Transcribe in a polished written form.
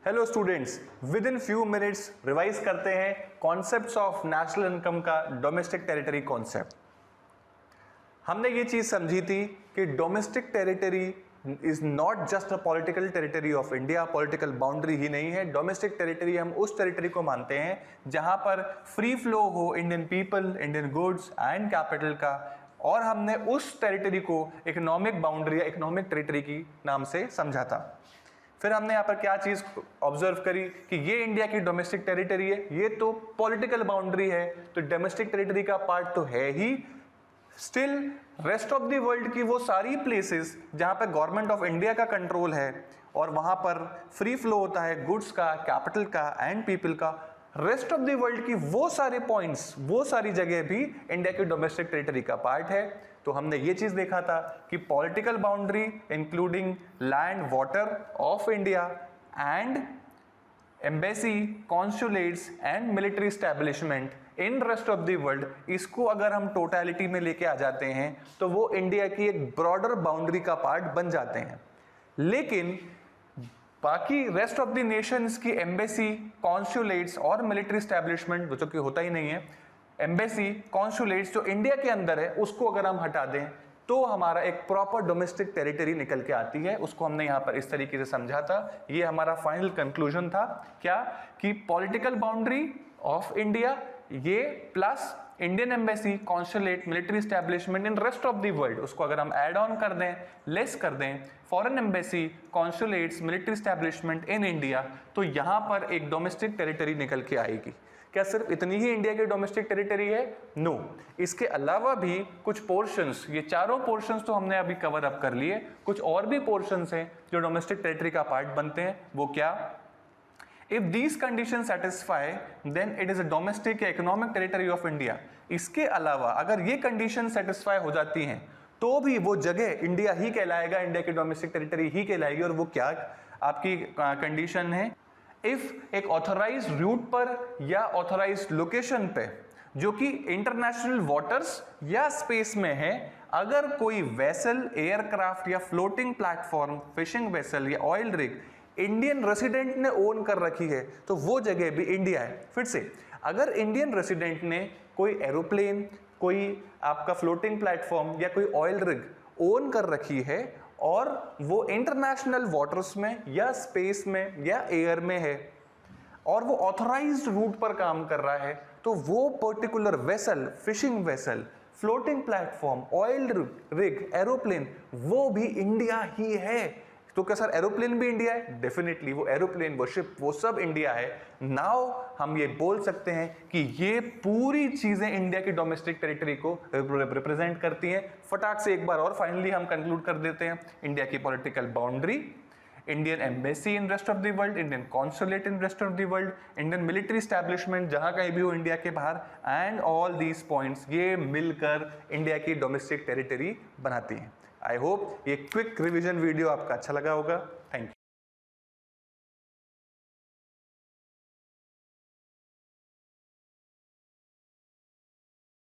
Hello students, within few minutes revise करते हैं concepts of national income का domestic territory concept. हमने ये चीज समझी थी कि domestic territory is not just a political territory of India, political boundary ही नहीं है। डोमेस्टिक टेरिटरी हम उस टेरिटरी को मानते हैं जहां पर फ्री फ्लो हो Indian people, Indian goods and capital का, और हमने उस टेरिटरी को इकोनॉमिक बाउंड्री या इकोनॉमिक टेरिटरी की नाम से समझा था। फिर हमने यहाँ पर क्या चीज ऑब्जर्व करी कि ये इंडिया की डोमेस्टिक टेरिटरी है, ये तो पॉलिटिकल बाउंड्री है, तो डोमेस्टिक टेरिटरी का पार्ट तो है ही। Still rest of the world की वो सारी प्लेसेस जहां पे गवर्नमेंट ऑफ इंडिया का कंट्रोल है और वहां पर फ्री फ्लो होता है गुड्स का, कैपिटल का एंड पीपल का, रेस्ट ऑफ द वर्ल्ड की वो सारे पॉइंट्स, वो सारी जगह भी इंडिया की डोमेस्टिक टेरिटरी का पार्ट है। तो हमने ये चीज देखा था कि political boundary including land, water of India and embassy, consulates and military establishment in rest of the world, इसको अगर हम टोटलिटी में लेके आ जाते हैं तो वो इंडिया की एक ब्रॉडर बाउंड्री का पार्ट बन जाते हैं। लेकिन बाकी रेस्ट ऑफ द नेशंस की एम्बेसी, कॉन्सुलेट्स और मिलिट्री स्टैब्लिशमेंट, जो कि होता ही नहीं है, एम्बेसी, कॉन्सुलेट्स जो इंडिया के अंदर है उसको अगर हम हटा दें तो हमारा एक प्रॉपर डोमेस्टिक टेरिटरी निकल के आती है। उसको हमने यहां पर इस तरीके से समझा था। ये हमारा फाइनल कंक्लूजन था क्या, कि पॉलिटिकल बाउंड्री ऑफ इंडिया ये plus Indian embassy, consulate, military establishment in rest of the world, उसको अगर हम ऐड ऑन कर दें, लेस कर दें, foreign embassy, consulates, military establishment in India, तो यहां पर एक डोमेस्टिक टेरिटरी निकल के आएगी। क्या सिर्फ इतनी ही इंडिया की डोमेस्टिक टेरिटरी है? नो, इसके अलावा भी कुछ पोर्शंस, ये चारों पोर्शंस तो हमने अभी कवर अप कर लिए, कुछ और भी पोर्शंस हैं जो डोमेस्टिक टेरिटरी का पार्ट बनते हैं। वो क्या? If these condition satisfy then it is a domestic या इकोनॉमिक टेरिटरी ऑफ इंडिया। इसके अलावा अगर ये कंडीशन सेटिस्फाई हो जाती हैं तो भी वो जगह इंडिया ही कहलाएगा, इंडिया की डोमेस्टिक टेरिटरी ही कहलाएगी। और वो क्या आपकी कंडीशन है? इफ एक ऑथराइज्ड रूट पर या ऑथराइज्ड लोकेशन पे जो कि इंटरनेशनल वाटर्स या स्पेस में है, अगर कोई वेसल, एयरक्राफ्ट या फ्लोटिंग प्लेटफॉर्म, फिशिंग वेसल या ऑयल रिग इंडियन रेसिडेंट ने ओन कर रखी है तो वो जगह भी इंडिया है। फिर से, अगर इंडियन रेसिडेंट ने कोई एरोप्लेन, कोई आपका फ्लोटिंग प्लेटफॉर्म या कोई ऑयल रिग ओन कर रखी है और वो इंटरनेशनल वाटर्स में या स्पेस में या एयर में है और वो ऑथराइज्ड रूट पर काम कर रहा है, तो वो particular vessel, fishing vessel, floating platform, oil rig, aeroplane, वो भी इंडिया ही है। तो क्या सर एरोप्लेन भी इंडिया है? डेफिनेटली, वो एरोप्लेन, वो शिप, वो सब इंडिया है। नाउ हम ये बोल सकते हैं कि ये पूरी चीजें इंडिया की डोमेस्टिक टेरिटरी को रिप्रेजेंट करती हैं। फटाक से एक बार और फाइनली हम कंक्लूड कर देते हैं। इंडिया की political boundary, Indian embassy in rest of the world, Indian consulate in rest of the world, Indian military establishment जहां कहीं भी हो इंडिया के बाहर, एंड ऑल दीज पॉइंट्स, ये मिलकर इंडिया की डोमेस्टिक टेरिटरी बनाती हैं। आई होप ये क्विक रिवीजन वीडियो आपका अच्छा लगा होगा। Thank you.